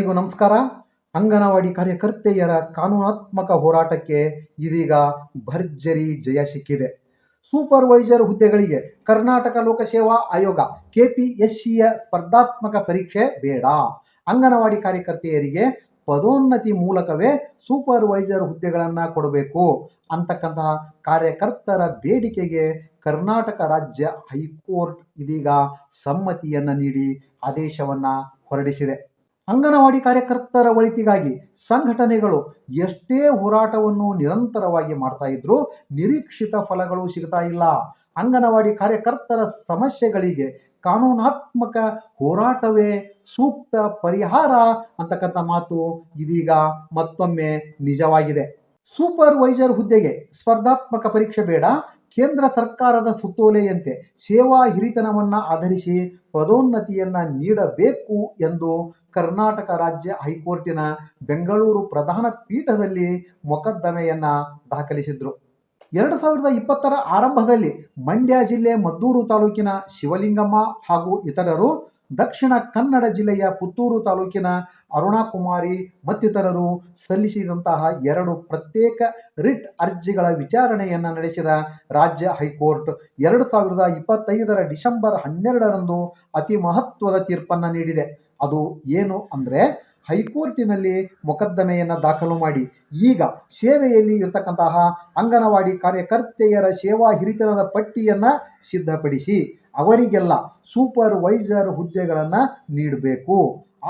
ಎಲ್ಲರಿಗೂ ನಮಸ್ಕಾರ. ಅಂಗನವಾಡಿ ಕಾರ್ಯಕರ್ತೆಯರ ಕಾನೂನಾತ್ಮಕ ಹೋರಾಟಕ್ಕೆ ಇದೀಗ ಭರ್ಜರಿ ಜಯ ಸಿಕ್ಕಿದೆ. ಸೂಪರ್ವೈಸರ್ ಹುದ್ದೆಗಳಿಗೆ ಕರ್ನಾಟಕ ಲೋಕಸೇವಾ ಆಯೋಗ ಕೆಪಿಎಸ್ಸಿಯ ಸ್ಪರ್ಧಾತ್ಮಕ ಪರೀಕ್ಷೆ ಬೇಡ. ಅಂಗನವಾಡಿ ಕಾರ್ಯಕರ್ತೆಯರಿಗೆ ಪದೋನ್ನತಿ ಮೂಲಕವೇ ಸೂಪರ್ವೈಸರ್ ಹುದ್ದೆಗಳನ್ನು ಕೊಡಬೇಕು ಅಂತಕ್ಕಂತಹ ಕಾರ್ಯಕರ್ತರ ಬೇಡಿಕೆಗೆ ಕರ್ನಾಟಕ ರಾಜ್ಯ ಹೈಕೋರ್ಟ್ ಇದೀಗ ಸಮ್ಮತಿಯನ್ನು ನೀಡಿ ಆದೇಶವನ್ನು ಹೊರಡಿಸಿದೆ. ಅಂಗನವಾಡಿ ಕಾರ್ಯಕರ್ತರ ಒಳಿತಿಗಾಗಿ ಸಂಘಟನೆಗಳು ಎಷ್ಟೇ ಹೋರಾಟವನ್ನು ನಿರಂತರವಾಗಿ ಮಾಡ್ತಾ ಇದ್ರೂ ನಿರೀಕ್ಷಿತ ಫಲಗಳು ಸಿಗ್ತಾ ಇಲ್ಲ. ಅಂಗನವಾಡಿ ಕಾರ್ಯಕರ್ತರ ಸಮಸ್ಯೆಗಳಿಗೆ ಕಾನೂನಾತ್ಮಕ ಹೋರಾಟವೇ ಸೂಕ್ತ ಪರಿಹಾರ ಅಂತಕ್ಕಂಥ ಮಾತು ಇದೀಗ ಮತ್ತೊಮ್ಮೆ ನಿಜವಾಗಿದೆ. ಸೂಪರ್ವೈಸರ್ ಹುದ್ದೆಗೆ ಸ್ಪರ್ಧಾತ್ಮಕ ಪರೀಕ್ಷೆ ಬೇಡ, ಕೇಂದ್ರ ಸರ್ಕಾರದ ಸುತ್ತೋಲೆಯಂತೆ ಸೇವಾ ಹಿರಿತನವನ್ನು ಆಧರಿಸಿ ಪದೋನ್ನತಿಯನ್ನು ನೀಡಬೇಕು ಎಂದು ಕರ್ನಾಟಕ ರಾಜ್ಯ ಹೈಕೋರ್ಟಿನ ಬೆಂಗಳೂರು ಪ್ರಧಾನ ಪೀಠದಲ್ಲಿ ಮೊಕದ್ದಮೆಯನ್ನು ದಾಖಲಿಸಿದ್ರು. 2020 ಆರಂಭದಲ್ಲಿ ಮಂಡ್ಯ ಜಿಲ್ಲೆ ಮದ್ದೂರು ತಾಲೂಕಿನ ಶಿವಲಿಂಗಮ್ಮ ಹಾಗೂ ಇತರರು, ದಕ್ಷಿಣ ಕನ್ನಡ ಜಿಲ್ಲೆಯ ಪುತ್ತೂರು ತಾಲೂಕಿನ ಅರುಣಾಕುಮಾರಿ ಮತ್ತಿತರರು ಸಲ್ಲಿಸಿದಂತಹ 2 ಪ್ರತ್ಯೇಕ ರಿಟ್ ಅರ್ಜಿಗಳ ವಿಚಾರಣೆಯನ್ನು ನಡೆಸಿದ ರಾಜ್ಯ ಹೈಕೋರ್ಟ್ 2025 ಡಿಸೆಂಬರ್ 12ರಂದು ಅತಿ ಮಹತ್ವದ ತೀರ್ಪನ್ನು ನೀಡಿದೆ. ಅದು ಏನು ಅಂದರೆ, ಹೈಕೋರ್ಟಿನಲ್ಲಿ ಮೊಕದ್ದಮೆಯನ್ನು ದಾಖಲು ಮಾಡಿ ಈಗ ಸೇವೆಯಲ್ಲಿ ಇರತಕ್ಕಂತಹ ಅಂಗನವಾಡಿ ಕಾರ್ಯಕರ್ತೆಯರ ಸೇವಾ ಹಿರಿತನದ ಪಟ್ಟಿಯನ್ನು ಸಿದ್ಧಪಡಿಸಿ ಅವರಿಗೆಲ್ಲ ಸೂಪರ್ವೈಸರ್ ಹುದ್ದೆಗಳನ್ನು ನೀಡಬೇಕು.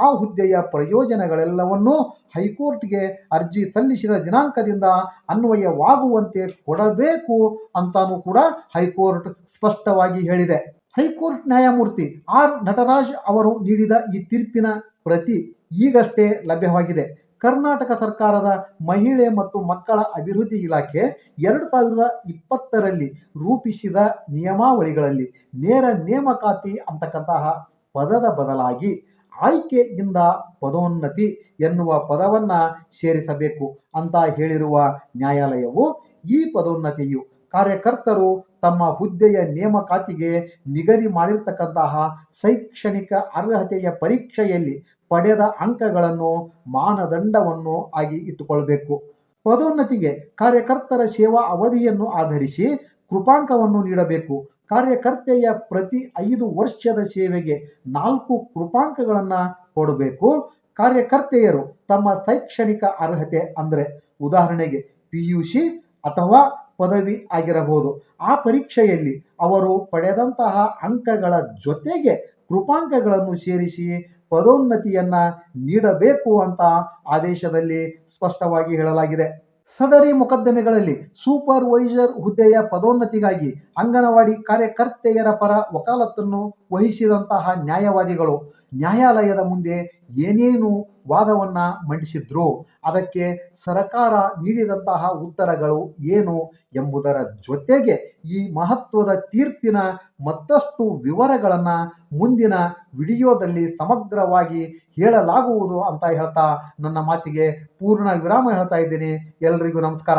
ಆ ಹುದ್ದೆಯ ಪ್ರಯೋಜನಗಳೆಲ್ಲವನ್ನೂ ಹೈಕೋರ್ಟ್ಗೆ ಅರ್ಜಿ ಸಲ್ಲಿಸಿದ ದಿನಾಂಕದಿಂದ ಅನ್ವಯವಾಗುವಂತೆ ಕೊಡಬೇಕು ಅಂತಾನೂ ಕೂಡ ಹೈಕೋರ್ಟ್ ಸ್ಪಷ್ಟವಾಗಿ ಹೇಳಿದೆ. ಹೈಕೋರ್ಟ್ ನ್ಯಾಯಮೂರ್ತಿ ಆರ್ ನಟರಾಜ್ ಅವರು ನೀಡಿದ ಈ ತೀರ್ಪಿನ ಪ್ರತಿ ಈಗಷ್ಟೇ ಲಭ್ಯವಾಗಿದೆ. ಕರ್ನಾಟಕ ಸರ್ಕಾರದ ಮಹಿಳೆ ಮತ್ತು ಮಕ್ಕಳ ಅಭಿವೃದ್ಧಿ ಇಲಾಖೆ 2020ರಲ್ಲಿ ರೂಪಿಸಿದ ನಿಯಮಾವಳಿಗಳಲ್ಲಿ ನೇರ ನೇಮಕಾತಿ ಅಂತಕ್ಕಂತಹ ಪದದ ಬದಲಾಗಿ ಆಯ್ಕೆಯಿಂದ ಪದೋನ್ನತಿ ಎನ್ನುವ ಪದವನ್ನು ಸೇರಿಸಬೇಕು ಅಂತ ಹೇಳಿರುವ ನ್ಯಾಯಾಲಯವು ಈ ಪದೋನ್ನತಿಯು ಕಾರ್ಯಕರ್ತರು ತಮ್ಮ ಹುದ್ದೆಯ ನೇಮಕಾತಿಗೆ ನಿಗದಿ ಮಾಡಿರ್ತಕ್ಕಂತಹ ಶೈಕ್ಷಣಿಕ ಅರ್ಹತೆಯ ಪರೀಕ್ಷೆಯಲ್ಲಿ ಪಡೆದ ಅಂಕಗಳನ್ನು ಮಾನದಂಡವನ್ನು ಆಗಿ ಇಟ್ಟುಕೊಳ್ಬೇಕು. ಪದೋನ್ನತಿಗೆ ಕಾರ್ಯಕರ್ತರ ಸೇವಾ ಅವಧಿಯನ್ನು ಆಧರಿಸಿ ಕೃಪಾಂಕವನ್ನು ನೀಡಬೇಕು. ಕಾರ್ಯಕರ್ತೆಯ ಪ್ರತಿ 5 ವರ್ಷದ ಸೇವೆಗೆ 4 ಕೃಪಾಂಕಗಳನ್ನು ಕೊಡಬೇಕು. ಕಾರ್ಯಕರ್ತೆಯರು ತಮ್ಮ ಶೈಕ್ಷಣಿಕ ಅರ್ಹತೆ ಅಂದರೆ ಉದಾಹರಣೆಗೆ PUC ಅಥವಾ ಪದವಿ ಆಗಿರಬಹುದು, ಆ ಪರೀಕ್ಷೆಯಲ್ಲಿ ಅವರು ಪಡೆದಂತಹ ಅಂಕಗಳ ಜೊತೆಗೆ ಕೃಪಾಂಕಗಳನ್ನು ಸೇರಿಸಿ ಪದೋನ್ನತಿಯನ್ನು ನೀಡಬೇಕು ಅಂತ ಆದೇಶದಲ್ಲಿ ಸ್ಪಷ್ಟವಾಗಿ ಹೇಳಲಾಗಿದೆ. ಸದರಿ ಮೊಕದ್ದಮೆಗಳಲ್ಲಿ ಸೂಪರ್ವೈಸರ್ ಹುದ್ದೆಯ ಪದೋನ್ನತಿಗಾಗಿ ಅಂಗನವಾಡಿ ಕಾರ್ಯಕರ್ತೆಯರ ಪರ ವಕಾಲತ್ತನ್ನು ವಹಿಸಿದಂತಹ ನ್ಯಾಯವಾದಿಗಳು ನ್ಯಾಯಾಲಯದ ಮುಂದೆ ಏನೇನು ವಾದವನ್ನು ಮಂಡಿಸಿದ್ರು, ಅದಕ್ಕೆ ಸರ್ಕಾರ ನೀಡಿದಂತಹ ಉತ್ತರಗಳು ಏನು ಎಂಬುದರ ಜೊತೆಗೆ ಈ ಮಹತ್ವದ ತೀರ್ಪಿನ ಮತ್ತಷ್ಟು ವಿವರಗಳನ್ನು ಮುಂದಿನ ವಿಡಿಯೋದಲ್ಲಿ ಸಮಗ್ರವಾಗಿ ಹೇಳಲಾಗುವುದು ಅಂತ ಹೇಳ್ತಾ ನನ್ನ ಮಾತಿಗೆ ಪೂರ್ಣ ವಿರಾಮ ಹೇಳ್ತಾ ಇದ್ದೀನಿ. ಎಲ್ರಿಗೂ ನಮಸ್ಕಾರ.